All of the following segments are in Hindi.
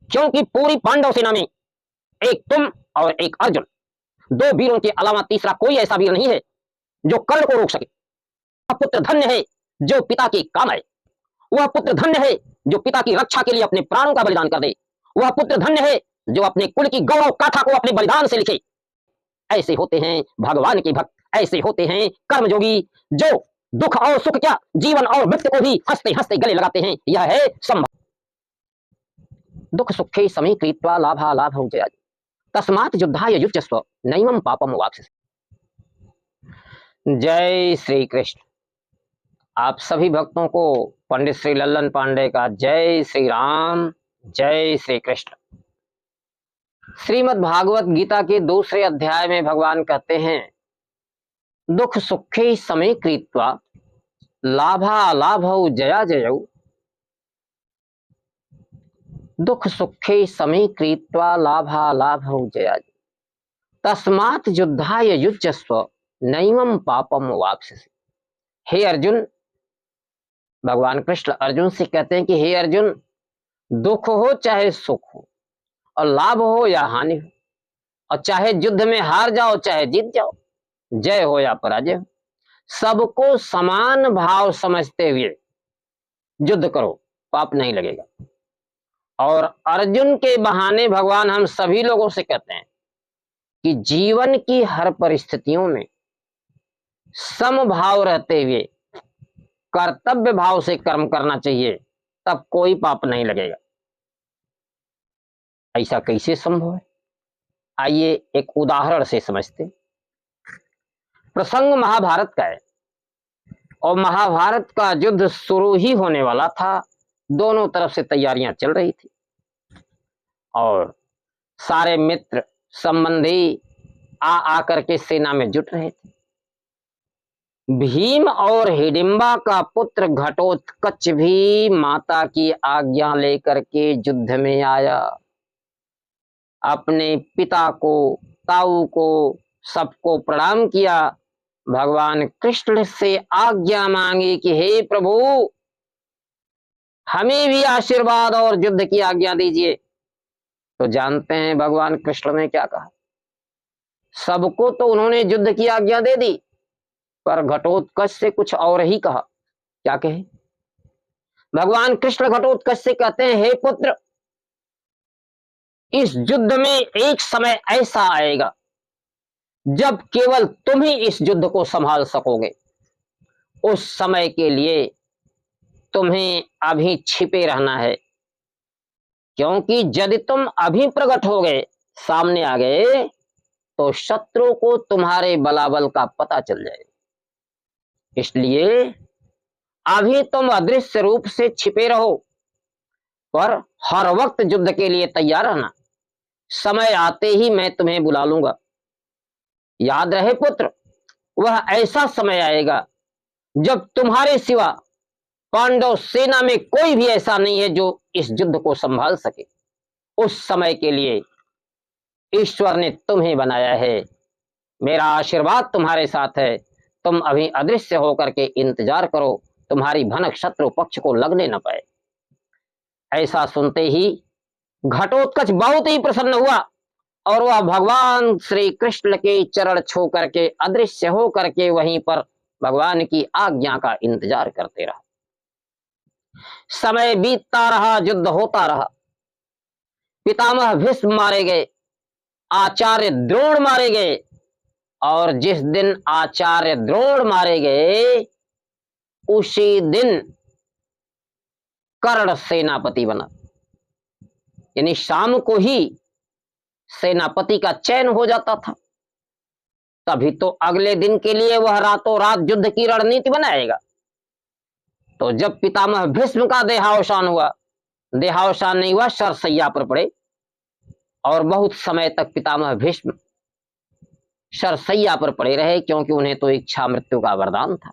क्योंकि पूरी पांडव सेना में एक तुम और एक अर्जुन, दो वीरों के अलावा तीसरा कोई ऐसा वीर नहीं है जो कर्ण को रोक सके। वह पुत्र धन्य है जो पिता के काम आए। वह पुत्र धन्य है जो पिता की रक्षा के लिए अपने प्राणों का बलिदान कर दे। वह पुत्र धन्य है जो अपने कुल की गौरव गाथा को अपने बलिदान से लिखे। ऐसे होते हैं भगवान के भक्त, ऐसे होते हैं कर्मयोगी, जो दुख और सुख क्या, जीवन और मृत्यु को भी हंसते हंसते गले लगाते हैं। यह है संभव। दुख सुखे समी कृत्वा लाभा लाभौ जया, तस्मात् युद्धाय युज्यस्व नैवं पापम वाप्स्यसि। जय श्री कृष्ण। आप सभी भक्तों को पंडित श्री लल्लन पांडे का जय श्री राम, जय श्री कृष्ण। श्रीमद् भागवत गीता के दूसरे अध्याय में भगवान कहते हैं, दुख सुखे समे कृत्वा लाभा लाभौ जया जयौ, दुख सुखे समे कृत्वा लाभा लाभौ जया, तस्मात् युद्धाय युज्यस्व नैवं पापम वाप्स्यसि। हे अर्जुन, भगवान कृष्ण अर्जुन से कहते हैं कि हे अर्जुन, दुख हो चाहे सुख हो, और लाभ हो या हानि हो, और चाहे युद्ध में हार जाओ चाहे जीत जाओ, जय हो या पराजय हो, सबको समान भाव समझते हुए युद्ध करो, पाप नहीं लगेगा। और अर्जुन के बहाने भगवान हम सभी लोगों से कहते हैं कि जीवन की हर परिस्थितियों में समभाव रहते हुए कर्तव्य भाव से कर्म करना चाहिए, तब कोई पाप नहीं लगेगा। ऐसा कैसे संभव है? आइए एक उदाहरण से समझते। प्रसंग महाभारत का है और महाभारत का युद्ध शुरू ही होने वाला था। दोनों तरफ से तैयारियां चल रही थी और सारे मित्र संबंधी आ करके सेना में जुट रहे थे। भीम और हिडिंबा का पुत्र घटोत्कच भी माता की आज्ञा लेकर के युद्ध में आया। अपने पिता को, ताऊ को, सबको प्रणाम किया। भगवान कृष्ण से आज्ञा मांगी कि हे प्रभु, हमें भी आशीर्वाद और युद्ध की आज्ञा दीजिए। तो जानते हैं भगवान कृष्ण ने क्या कहा? सबको तो उन्होंने युद्ध की आज्ञा दे दी, पर घटोत्कच से कुछ और ही कहा। क्या कहे? भगवान कृष्ण घटोत्कच से कहते हैं, हे पुत्र, इस युद्ध में एक समय ऐसा आएगा जब केवल तुम ही इस युद्ध को संभाल सकोगे। उस समय के लिए तुम्हें अभी छिपे रहना है, क्योंकि यदि तुम अभी प्रकट हो गए, सामने आ गए, तो शत्रु को तुम्हारे बलाबल का पता चल जाएगा। इसलिए अभी तुम अदृश्य रूप से छिपे रहो, पर हर वक्त युद्ध के लिए तैयार रहना। समय आते ही मैं तुम्हें बुला लूंगा। याद रहे पुत्र, वह ऐसा समय आएगा जब तुम्हारे सिवा पांडव सेना में कोई भी ऐसा नहीं है जो इस युद्ध को संभाल सके। उस समय के लिए ईश्वर ने तुम्हें बनाया है। मेरा आशीर्वाद तुम्हारे साथ है। तुम अभी अदृश्य होकर के इंतजार करो, तुम्हारी भनक शत्रु पक्ष को लगने न पाए। ऐसा सुनते ही घटोत्कच बहुत ही प्रसन्न हुआ और वह भगवान श्री कृष्ण के चरण छू करके अदृश्य हो करके वहीं पर भगवान की आज्ञा का इंतजार करते रहा। समय बीतता रहा, युद्ध होता रहा। पितामह भीष्म मारे गए, आचार्य द्रोण मारे गए, और जिस दिन आचार्य द्रोण मारे गए उसी दिन कर्ण सेनापति बना। यानी शाम को ही सेनापति का चयन हो जाता था, तभी तो अगले दिन के लिए वह रातों रात युद्ध की रणनीति बनाएगा। तो जब पितामह भीष्म का देहावसान हुआ, देहावसान नहीं हुआ, शरशैया पर पड़े, और बहुत समय तक पितामह भीष्म शरशैया पर पड़े रहे, क्योंकि उन्हें तो इच्छा मृत्यु का वरदान था।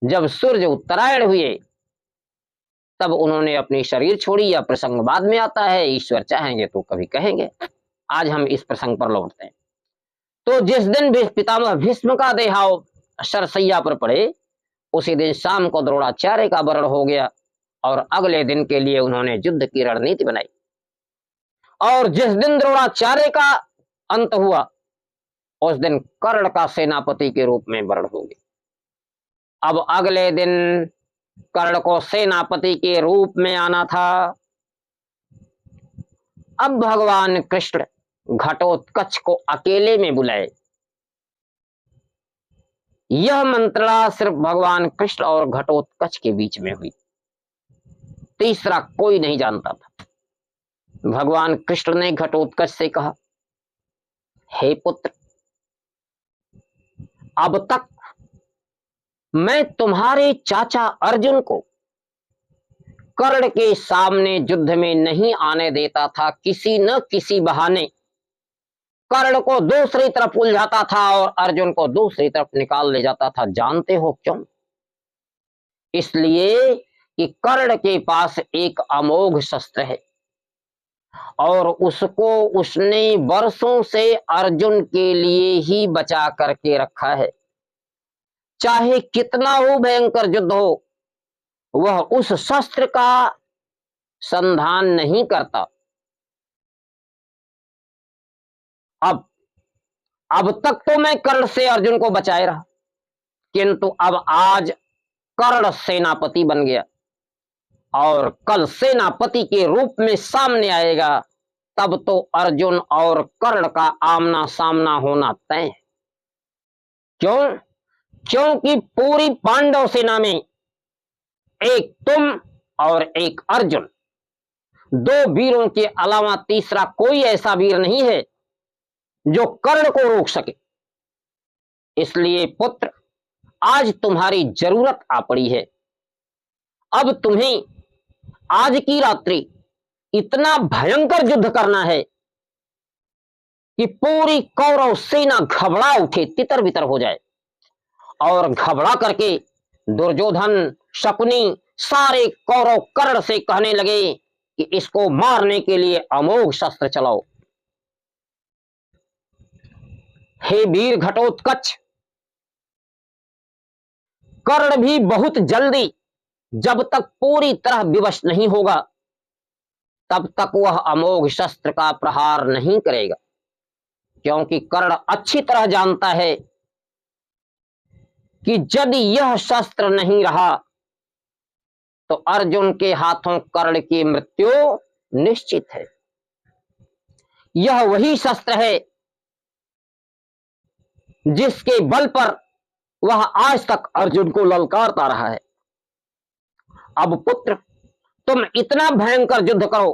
जब सूर्य उत्तरायण हुए तब उन्होंने अपनी शरीर छोड़ी। यह प्रसंग बाद में आता है, ईश्वर चाहेंगे तो कभी कहेंगे। आज हम इस प्रसंग पर लौटते हैं। तो जिस दिन पितामह भीष्म का देहाव शरशैया पर पड़े, उसी दिन शाम को द्रोणाचार्य का वरण हो गया और अगले दिन के लिए उन्होंने युद्ध की रणनीति बनाई। और जिस दिन द्रोणाचार्य का अंत हुआ उस दिन कर्ण का सेनापति के रूप में वर्ण हो गया। अब अगले दिन कर्ण को सेनापति के रूप में आना था। अब भगवान कृष्ण घटोत्कच को अकेले में बुलाए। यह मंत्रणा सिर्फ भगवान कृष्ण और घटोत्कच के बीच में हुई, तीसरा कोई नहीं जानता था। भगवान कृष्ण ने घटोत्कच से कहा, हे पुत्र, अब तक मैं तुम्हारे चाचा अर्जुन को कर्ण के सामने युद्ध में नहीं आने देता था। किसी न किसी बहाने कर्ण को दूसरी तरफ उलझाता था और अर्जुन को दूसरी तरफ निकाल ले जाता था। जानते हो क्यों? इसलिए कि कर्ण के पास एक अमोघ शस्त्र है और उसको उसने वर्षों से अर्जुन के लिए ही बचा करके रखा है। चाहे कितना हो भयंकर युद्ध हो, वह उस शस्त्र का संधान नहीं करता। अब तक तो मैं कर्ण से अर्जुन को बचाए रहा, किंतु अब आज कर्ण सेनापति बन गया और कल सेनापति के रूप में सामने आएगा, तब तो अर्जुन और कर्ण का आमना सामना होना तय है। क्यों? क्योंकि पूरी पांडव सेना में एक तुम और एक अर्जुन, दो वीरों के अलावा तीसरा कोई ऐसा वीर नहीं है जो कर्ण को रोक सके। इसलिए पुत्र, आज तुम्हारी जरूरत आ पड़ी है। अब तुम्हें आज की रात्रि इतना भयंकर युद्ध करना है कि पूरी कौरव सेना घबरा उठे, तितर बितर हो जाए और घबरा करके दुर्योधन, शकुनी सारे कौरव कर्ण से कहने लगे कि इसको मारने के लिए अमोघ शस्त्र चलाओ। हे वीर घटोत्कच, कर्ण भी बहुत जल्दी, जब तक पूरी तरह विवश नहीं होगा तब तक वह अमोघ शस्त्र का प्रहार नहीं करेगा, क्योंकि कर्ण अच्छी तरह जानता है कि यदि यह शस्त्र नहीं रहा तो अर्जुन के हाथों कर्ण की मृत्यु निश्चित है। यह वही शस्त्र है जिसके बल पर वह आज तक अर्जुन को ललकारता रहा है। अब पुत्र, तुम इतना भयंकर युद्ध करो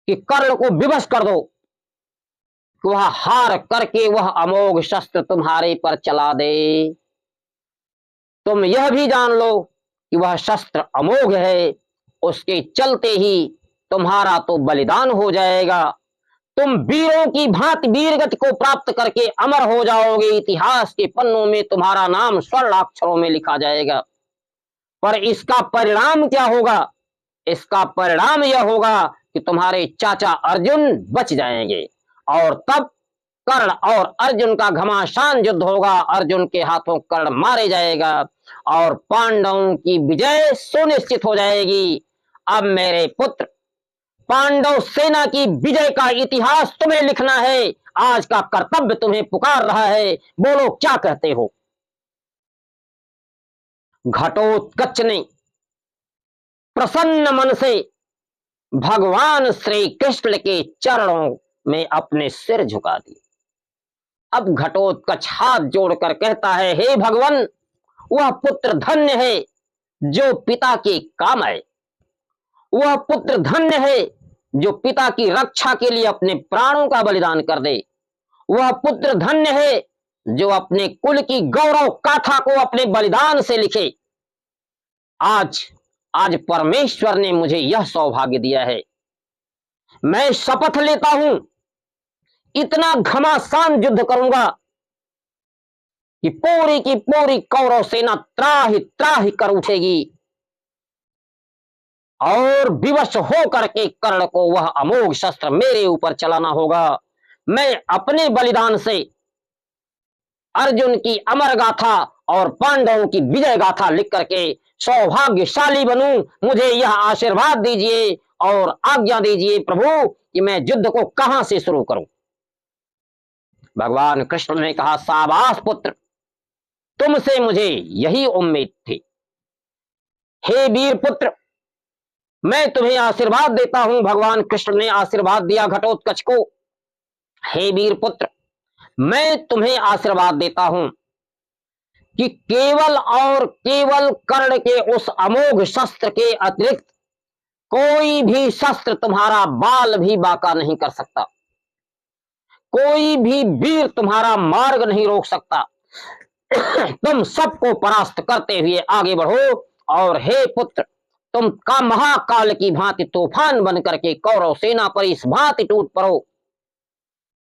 कि कर्ण को विवश कर दो कि वह हार करके वह अमोघ शस्त्र तुम्हारे पर चला दे। तुम यह भी जान लो कि वह शस्त्र अमोघ है, उसके चलते ही तुम्हारा तो बलिदान हो जाएगा। तुम वीरों की भांति वीरगति को प्राप्त करके अमर हो जाओगे। इतिहास के पन्नों में तुम्हारा नाम स्वर्णाक्षरों में लिखा जाएगा। पर इसका परिणाम क्या होगा? इसका परिणाम यह होगा कि तुम्हारे चाचा अर्जुन बच जाएंगे और तब कर्ण और अर्जुन का घमासान युद्ध होगा। अर्जुन के हाथों कर्ण मारे जाएगा और पांडवों की विजय सुनिश्चित हो जाएगी। अब मेरे पुत्र, पांडव सेना की विजय का इतिहास तुम्हें लिखना है। आज का कर्तव्य तुम्हें पुकार रहा है। बोलो, क्या कहते हो? घटोत्कच ने प्रसन्न मन से भगवान श्री कृष्ण के चरणों में अपने सिर झुका दिए। अब घटोत्कच हाथ जोड़कर कहता है, हे भगवान, वह पुत्र धन्य है जो पिता के काम आए। वह पुत्र धन्य है जो पिता की रक्षा के लिए अपने प्राणों का बलिदान कर दे। वह पुत्र धन्य है जो अपने कुल की गौरव गाथा को अपने बलिदान से लिखे। आज परमेश्वर ने मुझे यह सौभाग्य दिया है। मैं शपथ लेता हूं, इतना घमासान युद्ध करूंगा कि पूरी की पूरी कौरव सेना त्राहि त्राहि कर उठेगी और विवश हो करके कर्ण को वह अमोघ शस्त्र मेरे ऊपर चलाना होगा। मैं अपने बलिदान से अर्जुन की अमर गाथा और पांडवों की विजय गाथा लिख करके सौभाग्यशाली बनूं। मुझे यह आशीर्वाद दीजिए। और आज्ञा दीजिए प्रभु कि मैं युद्ध को कहां से शुरू करूं। भगवान कृष्ण ने कहा, शाबाश पुत्र, तुमसे मुझे यही उम्मीद थी। हे वीर पुत्र, मैं तुम्हें आशीर्वाद देता हूं। भगवान कृष्ण ने आशीर्वाद दिया घटोत्कच को। हे वीर पुत्र, मैं तुम्हें आशीर्वाद देता हूं कि केवल और केवल कर्ण के उस अमोघ शस्त्र के अतिरिक्त कोई भी शस्त्र तुम्हारा बाल भी बांका नहीं कर सकता, कोई भी वीर तुम्हारा मार्ग नहीं रोक सकता। तुम सबको परास्त करते हुए आगे बढ़ो और हे पुत्र, तुम का महाकाल की भांति तूफान बन करके कौरव सेना पर इस भांति टूट पड़ो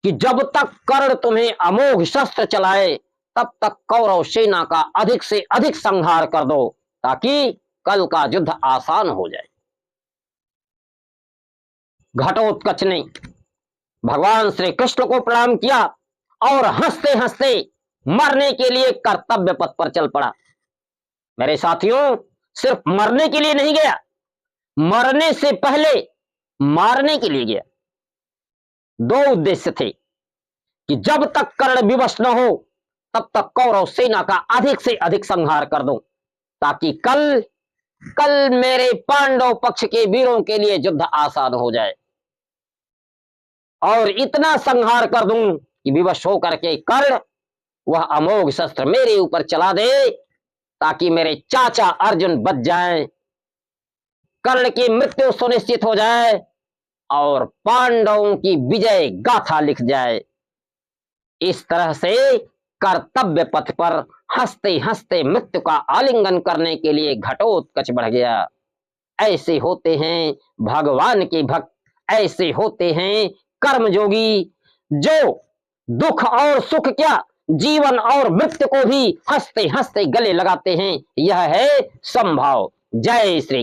कि जब तक कर्ण तुम्हें अमोघ शस्त्र चलाए तब तक कौरव सेना का अधिक से अधिक संहार कर दो, ताकि कल का युद्ध आसान हो जाए। घटोत्कच ने भगवान श्री कृष्ण को प्रणाम किया और हंसते हंसते मरने के लिए कर्तव्य पथ पर चल पड़ा। मेरे साथियों, सिर्फ मरने के लिए नहीं गया, मरने से पहले मारने के लिए गया। दो उद्देश्य थे कि जब तक कर्ण विवश न हो तब तक कौरव सेना का अधिक से अधिक संहार कर दूं, ताकि कल मेरे पांडव पक्ष के वीरों के लिए युद्ध आसान हो जाए। और इतना संहार कर दूं कि विवश होकर के कर्ण वह अमोघ शस्त्र मेरे ऊपर चला दे, ताकि मेरे चाचा अर्जुन बच जाएं, कर्ण की मृत्यु सुनिश्चित हो जाए और पांडवों की विजय गाथा लिख जाए। इस तरह से कर्तव्य पथ पर हंसते हंसते मृत्यु का आलिंगन करने के लिए घटोत्कच बढ़ गया। ऐसे होते हैं भगवान के भक्त, ऐसे होते हैं कर्मयोगी, जो दुख और सुख क्या, जीवन और मृत्यु को भी हंसते हंसते गले लगाते हैं। यह है संभाव। जय श्री